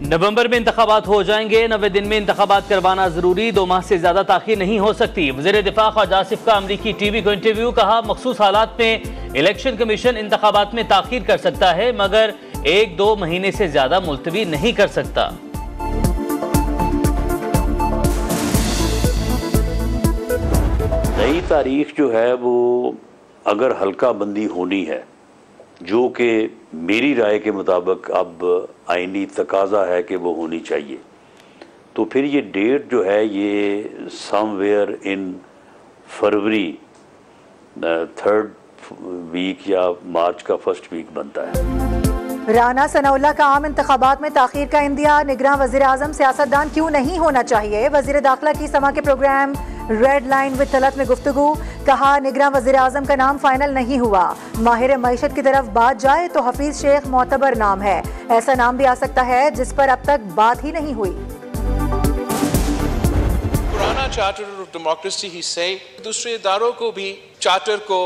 नवंबर में इंतखाबात हो जाएंगे, 90 दिन में इंतखाबात करवाना जरूरी, 2 माह से ज्यादा ताखीर नहीं हो सकती। वज़ीर दिफा ख्वाजा आसिफ का अमरीकी टीवी को इंटरव्यू, कहा मखसूस हालात में इलेक्शन कमीशन इंतखाबात में ताखीर कर सकता है मगर 1-2 महीने से ज्यादा मुलतवी नहीं कर सकता। नई तारीख जो है वो अगर हल्का बंदी होनी है, जो कि मेरी राय के मुताबिक अब आईनी तकाजा है कि वो होनी चाहिए, तो फिर ये डेट जो है ये somewhere in February 3rd week या मार्च का 1st वीक बनता है। राना सनाउल्लाह का आम इंतखाबात में ताखीर का इंदिया, निगरान वज़ीर आज़म सियासतदान क्यों नहीं होना चाहिए। वज़ीर दाखिला की समा के program red line with Talat में गुफ्तगू, कहा निगरान वज़ीर आज़म का नाम फाइनल नहीं हुआ, माहिर मईशत की तरफ बात जाए तो हफीज शेख मोतबर नाम है, ऐसा नाम भी आ सकता है जिस पर अब तक बात ही नहीं हुई। पुराना चार्टर ऑफ डेमोक्रेसी ही से दूसरे इदारों को भी चार्टर को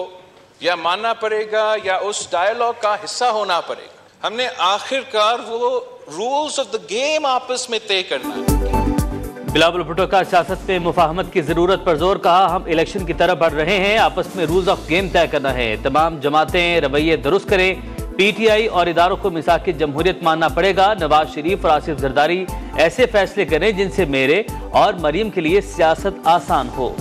या मानना पड़ेगा या उस डायलॉग का हिस्सा होना पड़ेगा। हमने आखिरकार वो रूल्स ऑफ द गेम आपस में तय करना है। बिलावल भुट्टो का सियासत में मुफाहमत की जरूरत पर जोर, कहा हम इलेक्शन की तरफ बढ़ रहे हैं, आपस में रूल्स ऑफ गेम तय करना है, तमाम जमातें रवैये दुरुस्त करें, PTI और इदारों को मिसाक की जमहूरियत मानना पड़ेगा, नवाज शरीफ और आसिफ जरदारी ऐसे फैसले करें जिनसे मेरे और मरीम के लिए सियासत आसान हो।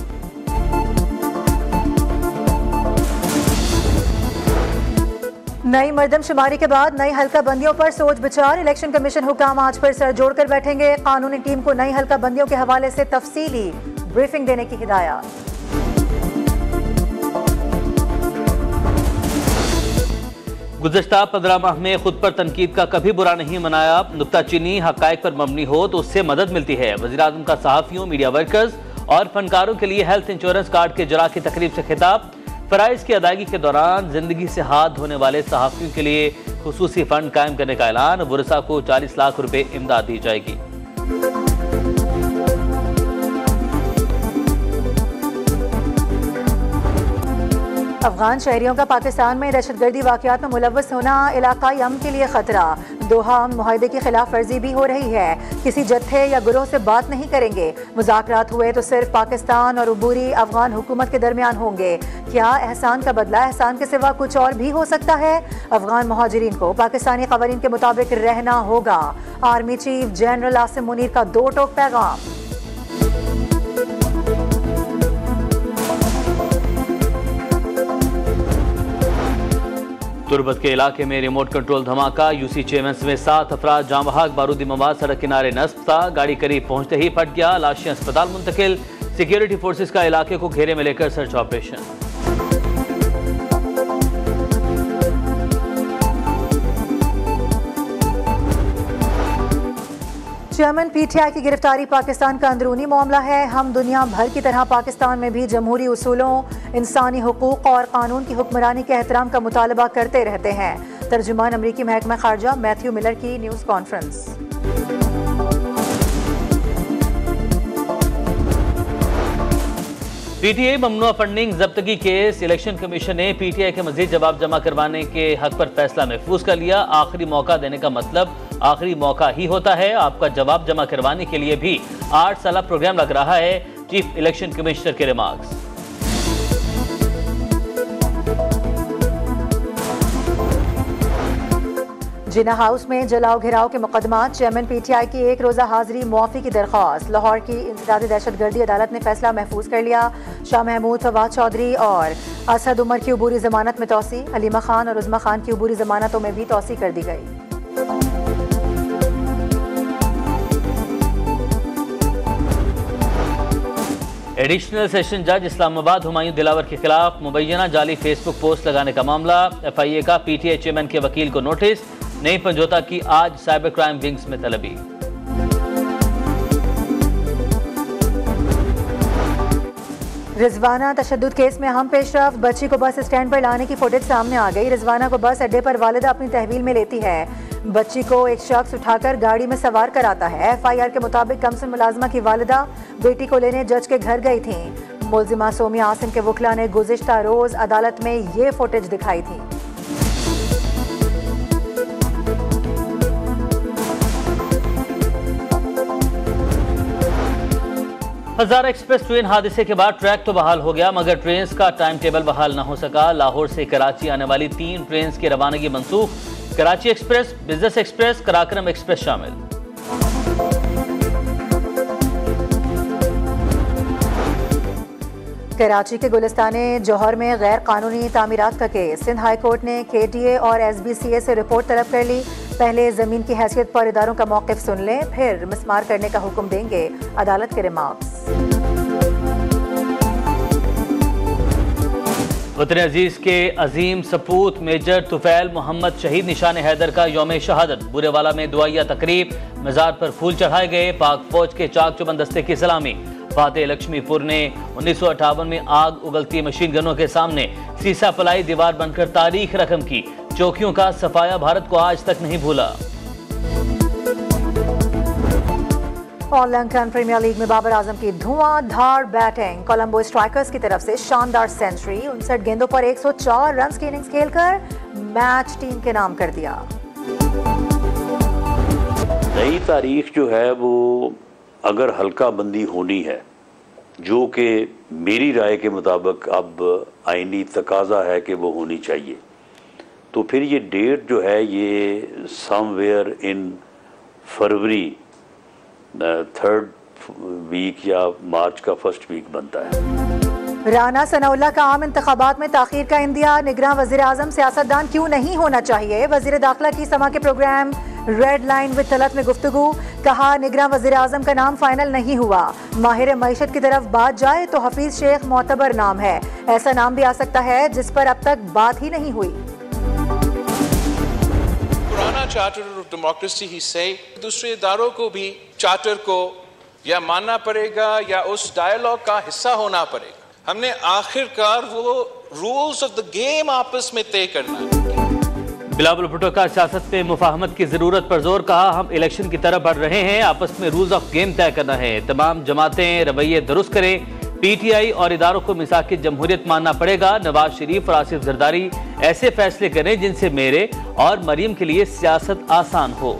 नई मरदमशुमारी के बाद नई हल्का बंदियों पर सोच विचार, इलेक्शन कमीशन हुकाम आज पर सर जोड़कर बैठेंगे, कानूनी टीम को नई हल्का बंदियों के हवाले से तफसीली ब्रीफिंग देने की हिदायत। गुज़श्ता 15 माह में खुद पर तनकीद का कभी बुरा नहीं मनाया, नुक्ताचीनी हक़ाइक़ पर मबनी हो तो उससे मदद मिलती है। वज़ीर आज़म का सहाफ़ियों, मीडिया वर्कर्स और फनकारों के लिए हेल्थ इंश्योरेंस कार्ड के इजरा की तकरीब से खिताब, फ़राइज़ की अदायगी के दौरान जिंदगी से हाथ धोने वाले सहाफ़ियों के लिए खुसूसी फ़ंड कायम करने का ऐलान, वुरसा को 40 लाख रुपए इमदाद दी जाएगी। अफगान शहरियों का पाकिस्तान में दहशतगर्दी वाक़यात में मुलव्वस होना इलाकाई अमन के लिए खतरा, दोहा मुआहदे की खिलाफ वर्जी भी हो रही है, किसी जत्थे या गुरोह से बात नहीं करेंगे, मुज़ाकरात हुए तो सिर्फ पाकिस्तान और उबूरी अफगान हुकूमत के दरमियान होंगे, क्या एहसान का बदला एहसान के सिवा कुछ और भी हो सकता है। अफगान मुहाजिरीन को पाकिस्तानी क़वानीन के मुताबिक रहना होगा, army chief general Asim Munir का 2 टोक पैगाम। तुरबत के इलाके में रिमोट कंट्रोल धमाका, यूसी चेयरमैन समेत 7 अफराद जाम बहाक, बारूदी मवाद सड़क किनारे नस्ब था, गाड़ी करीब पहुंचते ही फट गया, लाशें अस्पताल मुंतकिल, सिक्योरिटी फोर्सेस का इलाके को घेरे में लेकर सर्च ऑपरेशन। चेयरमैन PTI की गिरफ्तारी पाकिस्तान का अंदरूनी मामला है, हम दुनिया भर की तरह पाकिस्तान में भी जमहूरी उसूलों, इंसानी हुकूक और कानून की हुक्मरानी के एहतराम का मुतालबा करते रहते हैं। तर्जुमान अमरीकी महकमा खारजा मैथ्यू मिलर की न्यूज़ कॉन्फ्रेंस। PTI ममनुआ फंडिंग जब्तगी केस, इलेक्शन कमीशन ने PTI के मजीद जवाब जमा करवाने के हक पर फैसला महफूज कर लिया। आखिरी मौका देने का मतलब आखिरी मौका ही होता है, आपका जवाब जमा करवाने के लिए भी 8 साल प्रोग्राम लग रहा है, चीफ इलेक्शन कमिश्नर के रिमार्क्स। जिना हाउस में जलाओ घिराव के मुकदमात, चेयरमैन PTI की 1 रोज़ा हाजिरी मुआफ़ी की दरख्वास्त, लाहौर की इंसदादी दहशतगर्दी अदालत ने फैसला महफूज कर लिया। शाह महमूद, फवाद चौधरी और असद उमर की उबूरी जमानत में तोसी, हलीमा खान और उज़मा खान की उबूरी जमानतों में भी तोसी कर दी गई। एडिशनल सेशन जज इस्लामाबाद हुमायूं दिलावर के खिलाफ मुबैना जाली फेसबुक पोस्ट लगाने का मामला, FIA का PTI चेयरमैन के वकील को नोटिस, नई पंजोता की आज साइबर क्राइम विंग्स में तलबी। रिजवाना तशद्दुद केस में अहम पेशरफ्त, बच्ची को बस स्टैंड पर लाने की फुटेज सामने आ गई। रिजवाना को बस अड्डे पर वालिदा अपनी तहवील में लेती है, बच्ची को एक शख्स उठाकर गाड़ी में सवार कराता है। FIR के मुताबिक कमसन मुलाजमा की वालिदा बेटी को लेने जज के घर गई थी। मुलजिमा सोमिया आसिम के वकला ने गुज़िश्ता रोज अदालत में ये फुटेज दिखाई थी। हजारा एक्सप्रेस ट्रेन हादसे के बाद ट्रैक तो बहाल हो गया, मगर ट्रेन का टाइम टेबल बहाल न हो सका। लाहौर से कराची आने वाली 3 ट्रेन की रवानगी मनसूख। Karachi express, business express, Karakoram express शामिल। कराची के गुलिस्ताने जौहर में गैर कानूनी तामीरात का केस। सिंध हाई कोर्ट ने KTA और SBCA से रिपोर्ट तलब कर ली। पहले जमीन की हैसियत पर इदारों का मौक़िफ़ सुन लें, फिर मिसमार करने का हुक्म देंगे, अदालत के रिमार्क्स। वतन अजीज के अजीम सपूत मेजर तुफैल मोहम्मद शहीद निशान हैदर का यौम शहादत। बुरेवाला में दुआया तकरीब, मज़ार पर फूल चढ़ाए गए। पाक फौज के चाक चुबंद दस्ते की सलामी। फातेह लक्ष्मीपुर ने 1958 में आग उगलती मशीन गनों के सामने सीसा पलाई दीवार बनकर तारीख रकम की। चौकियों का सफाया भारत को आज तक नहीं भूला। और लंकन प्रीमियर लीग में बाबर आजम की धुआंधार बैटिंग। कोलंबो स्ट्राइकर्स की तरफ से शानदार सेंचुरी। 59 गेंदों पर 104 रन की इनिंग्स खेलकर मैच टीम के नाम कर दिया। नई तारीख जो है वो अगर हल्का बंदी होनी है, जो कि मेरी राय के मुताबिक अब आईनी तकाजा है कि वो होनी चाहिए, तो फिर ये डेट जो है ये somewhere in February 3rd week या मार्च का 1st वीक बनता है। राना सनाउल्लाह का आम इंतखाबात में ताखीर का इंदिया। निगरान वज़ीर आज़म सियासतदान क्यों नहीं होना चाहिए। वज़ीर दाखिला की समा के program red line with Talat में गुफ्तगू। कहा निगरान वज़ीर आज़म का नाम फाइनल नहीं हुआ। माहिर मईशत की तरफ बात जाए तो हफीज शेख मोतबर नाम है। ऐसा नाम भी आ सकता है जिस पर अब तक बात ही नहीं हुई। पुराना चार्टर ऑफ डेमोक्रेसी ही से दूसरे इदारों को भी चार्टर को या मानना पड़ेगा या उस डायलॉग का हिस्सा होना पड़ेगा। हमने आखिरकार वो रूल्स ऑफ द गेम आपस में तय करना है। बिलावल भुट्टो का सियासत में मुफाहमत की जरूरत पर जोर। कहा हम इलेक्शन की तरफ बढ़ रहे हैं, आपस में रूल्स ऑफ गेम तय करना है। तमाम जमातें रवैये दुरुस्त करें। PTI और इदारों को मिसाक जमहूरियत मानना पड़ेगा। नवाज शरीफ और आसिफ जरदारी ऐसे फैसले करें जिनसे मेरे और मरीम के लिए सियासत आसान हो।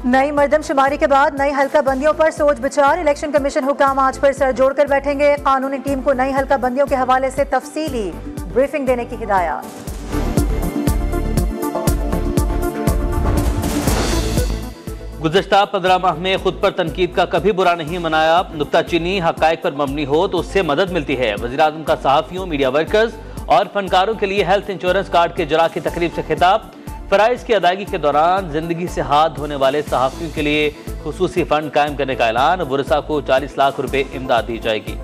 नई मर्दमशुमारी के बाद नई हल्का बंदियों पर सोच विचार। इलेक्शन कमीशन हुकाम आज पर सर जोड़कर बैठेंगे। कानूनी टीम को नई हल्का बंदियों के हवाले से तफसीली ब्रीफिंग देने की हिदायत। गुज़श्ता 15 माह में खुद पर तनकीद का कभी बुरा नहीं मनाया। नुक्ताचीनी हक़ाइक़ पर मबनी हो तो उससे मदद मिलती है। वज़ीर आज़म का सहाफ़ियों, मीडिया वर्कर्स और फनकारों के लिए हेल्थ इंश्योरेंस कार्ड के जरा की तकरीब से खिताब। फ़राइज़ की अदायगी के दौरान जिंदगी से हाथ धोने वाले सहाफ़ियों के लिए खुसूसी फ़ंड कायम करने का ऐलान। वुरसा को 40 लाख रुपए इमदाद दी जाएगी।